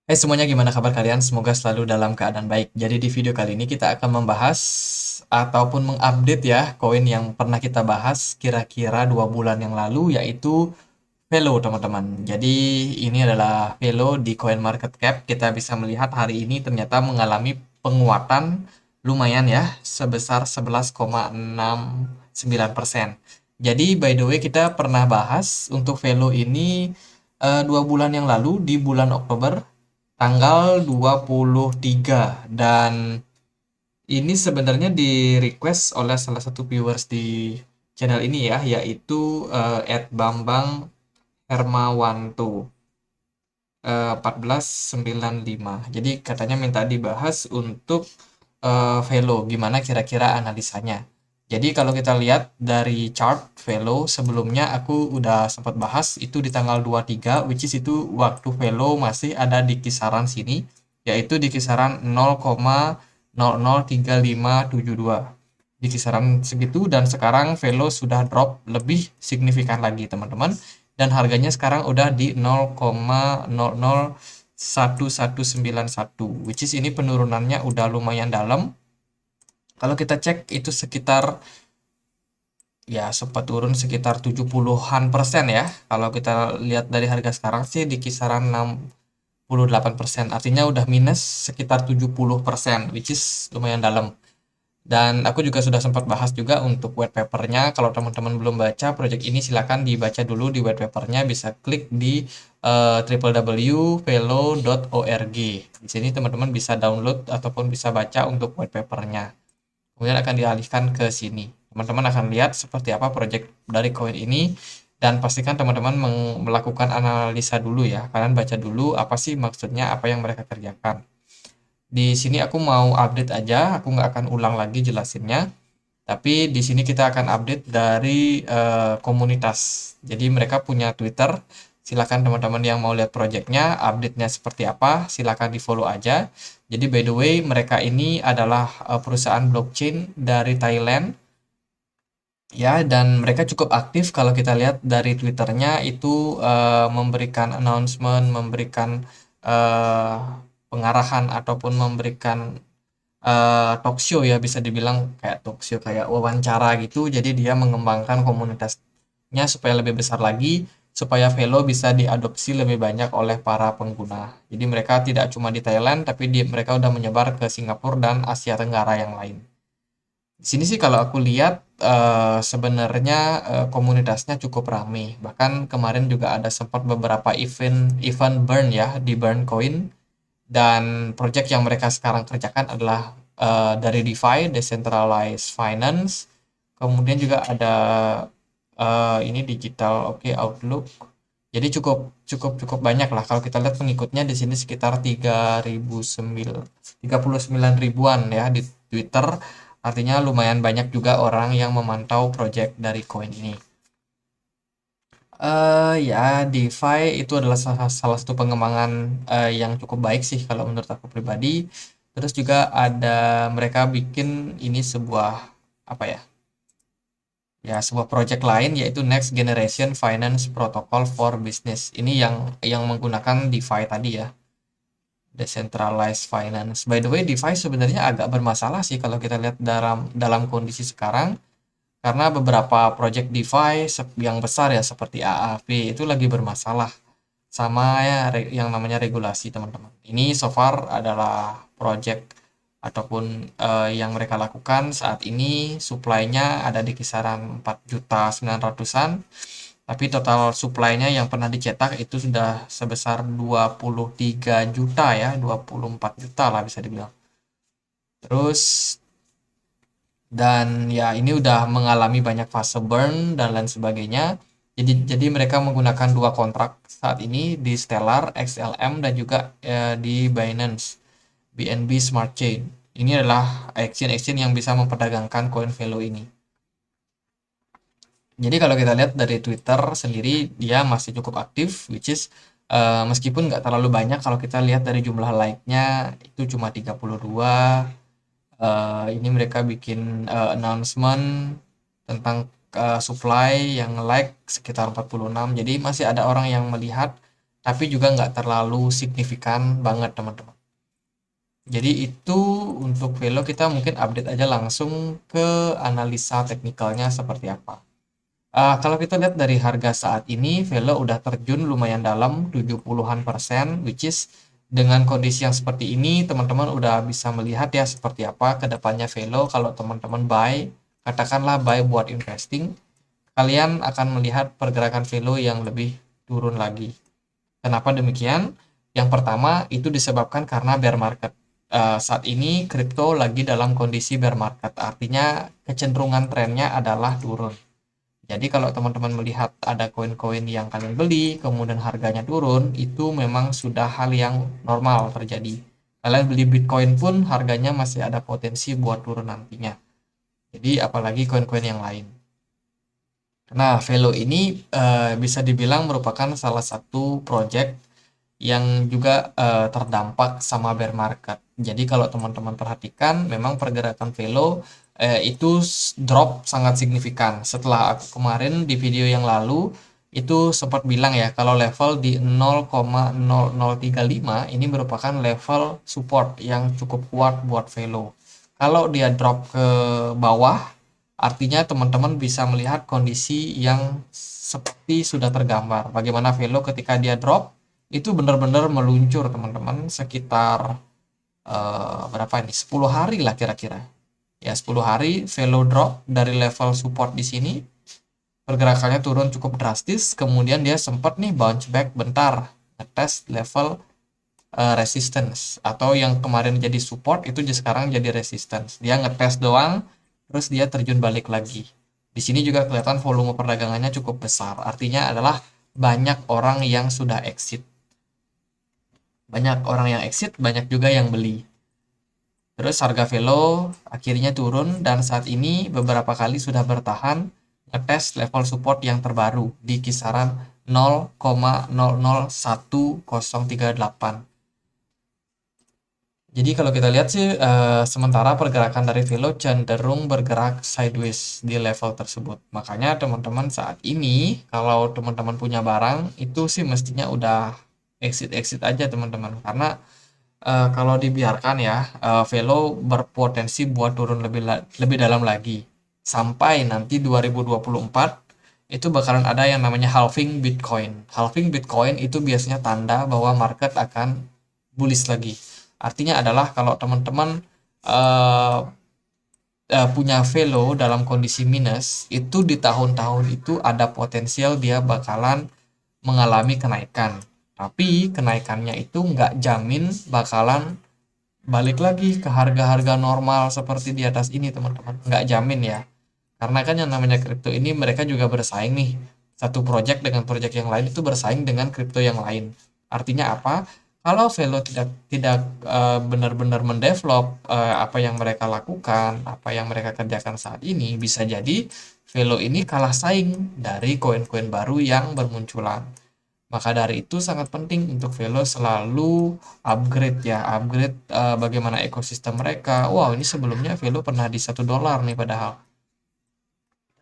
Hai semuanya, gimana kabar kalian? Semoga selalu dalam keadaan baik. Jadi di video kali ini kita akan membahas ataupun mengupdate ya koin yang pernah kita bahas kira-kira 2 bulan yang lalu, yaitu Velo, teman-teman. Jadi ini adalah Velo di CoinMarketCap. Kita bisa melihat hari ini ternyata mengalami penguatan lumayan ya, sebesar 11,69%. Jadi by the way kita pernah bahas untuk Velo ini 2 bulan yang lalu di bulan Oktober tanggal 23, dan ini sebenarnya di request oleh salah satu viewers di channel ini ya, yaitu @bambang Hermawanto 1495. Jadi katanya minta dibahas untuk Velo, gimana kira-kira analisanya. Jadi kalau kita lihat dari chart Velo sebelumnya aku udah sempat bahas itu di tanggal 23, which is itu waktu Velo masih ada di kisaran sini, yaitu di kisaran 0,003572, di kisaran segitu. Dan sekarang Velo sudah drop lebih signifikan lagi teman-teman, dan harganya sekarang udah di 0,001191, which is ini penurunannya udah lumayan dalam. Kalau kita cek itu sekitar, ya sempat turun sekitar 70-an% ya. Kalau kita lihat dari harga sekarang sih di kisaran 68%, artinya udah minus sekitar 70%, which is lumayan dalam. Dan aku juga sudah sempat bahas juga untuk white papernya. Kalau teman-teman belum baca project ini, silahkan dibaca dulu di white papernya. Bisa klik di www.velo.org. Di sini teman-teman bisa download ataupun bisa baca untuk white papernya. Kemudian akan dialihkan ke sini. Teman-teman akan lihat seperti apa project dari koin ini, dan pastikan teman-teman melakukan analisa dulu ya. Kalian baca dulu apa sih maksudnya, apa yang mereka kerjakan. Di sini aku mau update aja, aku nggak akan ulang lagi jelasinnya. Tapi di sini kita akan update dari komunitas. Jadi mereka punya Twitter. Silakan teman-teman yang mau lihat projectnya, update-nya seperti apa, silakan di follow aja. Jadi by the way, mereka ini adalah perusahaan blockchain dari Thailand ya, dan mereka cukup aktif. Kalau kita lihat dari Twitternya itu memberikan announcement, memberikan eh, pengarahan ataupun memberikan talk show ya, bisa dibilang kayak talk show, kayak wawancara gitu. Jadi dia mengembangkan komunitasnya supaya lebih besar lagi, supaya Velo bisa diadopsi lebih banyak oleh para pengguna. Jadi mereka tidak cuma di Thailand, tapi mereka udah menyebar ke Singapura dan Asia Tenggara yang lain. Di sini sih kalau aku lihat sebenarnya komunitasnya cukup ramai. Bahkan kemarin juga ada sempat beberapa event event burn ya di Burn Coin, dan project yang mereka sekarang kerjakan adalah dari DeFi, Decentralized Finance. Kemudian juga ada ini Digital Oke Outlook. Jadi cukup cukup cukup banyak lah. Kalau kita lihat pengikutnya di sini sekitar 39 ribuan ya di Twitter. Artinya lumayan banyak juga orang yang memantau project dari koin ini. Ya, DeFi itu adalah salah satu pengembangan yang cukup baik sih kalau menurut aku pribadi. Terus juga ada mereka bikin ini sebuah apa ya? Ya, sebuah project lain yaitu Next Generation Finance Protocol for Business. Ini yang menggunakan DeFi tadi ya, Decentralized Finance. By the way, DeFi sebenarnya agak bermasalah sih kalau kita lihat dalam dalam kondisi sekarang, karena beberapa project DeFi yang besar ya seperti AAV itu lagi bermasalah sama ya yang namanya regulasi, teman-teman. Ini so far adalah project ataupun yang mereka lakukan saat ini supply-nya ada di kisaran 4.900.000-an, tapi total supply-nya yang pernah dicetak itu sudah sebesar 23 juta ya, 24 juta lah bisa dibilang. Terus, dan ya ini udah mengalami banyak fase burn dan lain sebagainya. Jadi mereka menggunakan dua kontrak saat ini di Stellar XLM dan juga di Binance BNB Smart Chain. Ini adalah exchange yang bisa memperdagangkan koin Velo ini. Jadi kalau kita lihat dari Twitter sendiri, dia masih cukup aktif, which is meskipun nggak terlalu banyak. Kalau kita lihat dari jumlah like-nya itu cuma 32. Ini mereka bikin announcement tentang supply yang like sekitar 46. Jadi masih ada orang yang melihat, tapi juga nggak terlalu signifikan banget teman-teman. Jadi itu untuk Velo kita mungkin update aja langsung ke analisa teknikalnya seperti apa. Kalau kita lihat dari harga saat ini, Velo udah terjun lumayan dalam 70-an%, which is dengan kondisi yang seperti ini, teman-teman udah bisa melihat ya seperti apa kedepannya Velo. Kalau teman-teman buy, katakanlah buy buat investing, kalian akan melihat pergerakan Velo yang lebih turun lagi. Kenapa demikian? Yang pertama itu disebabkan karena bear market. Saat ini kripto lagi dalam kondisi bear market, artinya kecenderungan trennya adalah turun. Jadi kalau teman-teman melihat ada koin-koin yang kalian beli, kemudian harganya turun, itu memang sudah hal yang normal terjadi. Kalian beli Bitcoin pun harganya masih ada potensi buat turun nantinya. Jadi apalagi koin-koin yang lain. Nah, Velo ini bisa dibilang merupakan salah satu project yang juga terdampak sama bear market. Jadi kalau teman-teman perhatikan, memang pergerakan Velo itu drop sangat signifikan. Setelah aku kemarin di video yang lalu itu sempat bilang ya, kalau level di 0,0035 ini merupakan level support yang cukup kuat buat Velo. Kalau dia drop ke bawah, artinya teman-teman bisa melihat kondisi yang seperti sudah tergambar. Bagaimana Velo ketika dia drop, itu benar-benar meluncur teman-teman sekitar berapa ini 10 hari lah kira-kira ya, 10 hari Velo drop dari level support di sini, pergerakannya turun cukup drastis, kemudian dia sempat nih bounce back bentar, ngetes level resistance, atau yang kemarin jadi support itu sekarang jadi resistance. Dia ngetes doang, terus dia terjun balik lagi. Di sini juga kelihatan volume perdagangannya cukup besar, artinya adalah banyak orang yang sudah exit. Banyak orang yang exit, banyak juga yang beli. Terus harga Velo akhirnya turun dan saat ini beberapa kali sudah bertahan ngetes level support yang terbaru di kisaran 0,001038. Jadi kalau kita lihat sih sementara pergerakan dari Velo cenderung bergerak sideways di level tersebut. Makanya teman-teman saat ini kalau teman-teman punya barang itu sih mestinya udah exit aja teman-teman, karena kalau dibiarkan ya, Velo berpotensi buat turun lebih dalam lagi. Sampai nanti 2024 itu bakalan ada yang namanya halving Bitcoin. Halving Bitcoin itu biasanya tanda bahwa market akan bullish lagi. Artinya adalah kalau teman-teman uh, punya Velo dalam kondisi minus, itu di tahun-tahun itu ada potensial dia bakalan mengalami kenaikan. Tapi kenaikannya itu nggak jamin bakalan balik lagi ke harga-harga normal seperti di atas ini teman-teman. Nggak jamin ya. Karena kan yang namanya kripto ini mereka juga bersaing nih. Satu project dengan project yang lain itu bersaing dengan kripto yang lain. Artinya apa? Kalau Velo tidak tidak benar-benar mendevelop apa yang mereka lakukan, apa yang mereka kerjakan saat ini, bisa jadi Velo ini kalah saing dari koin-koin baru yang bermunculan. Maka dari itu sangat penting untuk Velo selalu upgrade ya, upgrade bagaimana ekosistem mereka. Wow, ini sebelumnya Velo pernah di $1 nih padahal.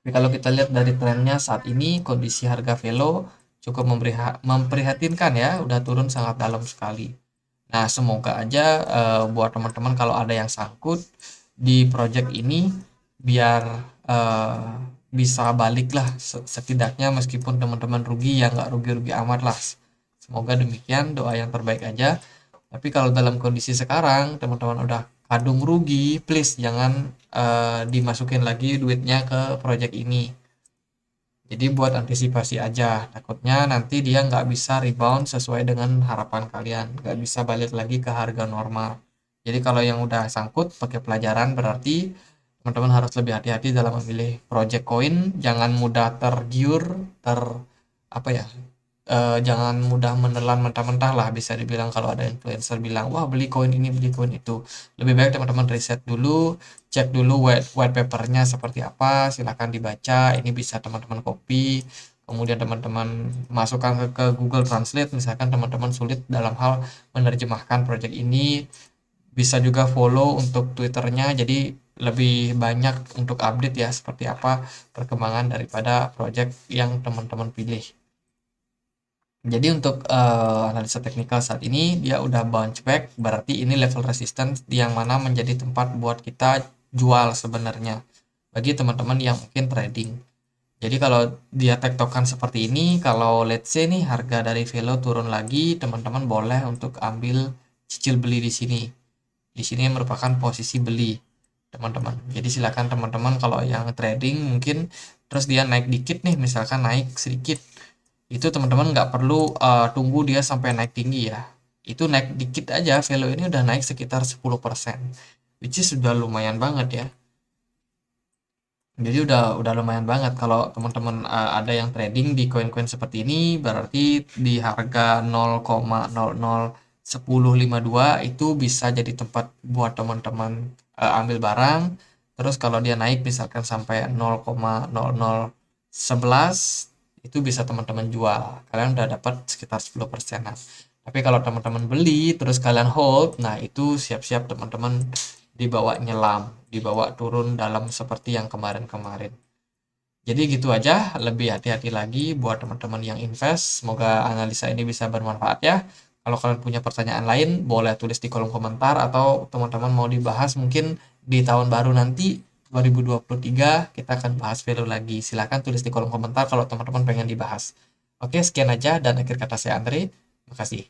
Tapi kalau kita lihat dari trennya saat ini, kondisi harga Velo cukup memprihatinkan ya, udah turun sangat dalam sekali. Nah, semoga aja buat teman-teman kalau ada yang sangkut di project ini, biar bisa balik lah setidaknya, meskipun teman-teman rugi ya nggak rugi-rugi amat lah. Semoga demikian, doa yang terbaik aja. Tapi kalau dalam kondisi sekarang teman-teman udah kadung rugi, please jangan dimasukin lagi duitnya ke project ini. Jadi buat antisipasi aja, takutnya nanti dia nggak bisa rebound sesuai dengan harapan kalian, nggak bisa balik lagi ke harga normal. Jadi kalau yang udah sangkut pakai pelajaran, berarti teman-teman harus lebih hati-hati dalam memilih project coin, jangan mudah tergiur, apa ya, jangan mudah menelan mentah-mentah lah, bisa dibilang kalau ada influencer bilang wah beli koin ini beli koin itu, lebih baik teman-teman riset dulu, cek dulu white papernya seperti apa, silahkan dibaca, ini bisa teman-teman copy, kemudian teman-teman masukkan ke Google Translate misalkan teman-teman sulit dalam hal menerjemahkan project ini, bisa juga follow untuk Twitternya, jadi lebih banyak untuk update ya seperti apa perkembangan daripada project yang teman-teman pilih. Jadi untuk analisa teknikal saat ini dia udah bounce back, berarti ini level resistance yang mana menjadi tempat buat kita jual sebenarnya bagi teman-teman yang mungkin trading. Jadi kalau dia tektokan seperti ini, kalau let's say nih harga dari Velo turun lagi, teman-teman boleh untuk ambil cicil beli di sini. Di sini merupakan posisi beli, teman-teman. Jadi silakan teman-teman kalau yang trading mungkin terus dia naik dikit nih, misalkan naik sedikit, itu teman-teman nggak perlu tunggu dia sampai naik tinggi ya. Itu naik dikit aja, Velo ini udah naik sekitar 10%, which is sudah lumayan banget ya. Jadi udah lumayan banget kalau teman-teman ada yang trading di koin-koin seperti ini, berarti di harga 0,001052 itu bisa jadi tempat buat teman-teman ambil barang. Terus kalau dia naik misalkan sampai 0,0011 itu bisa teman-teman jual. Kalian udah dapat sekitar 10%-an. Tapi kalau teman-teman beli terus kalian hold, nah itu siap-siap teman-teman dibawa nyelam, dibawa turun dalam seperti yang kemarin-kemarin. Jadi gitu aja, lebih hati-hati lagi buat teman-teman yang invest. Semoga analisa ini bisa bermanfaat ya. Kalau kalian punya pertanyaan lain, boleh tulis di kolom komentar atau teman-teman mau dibahas mungkin di tahun baru nanti 2023 kita akan bahas value lagi. Silahkan tulis di kolom komentar kalau teman-teman pengen dibahas. Oke, sekian aja dan akhir kata saya Andre. Terima kasih.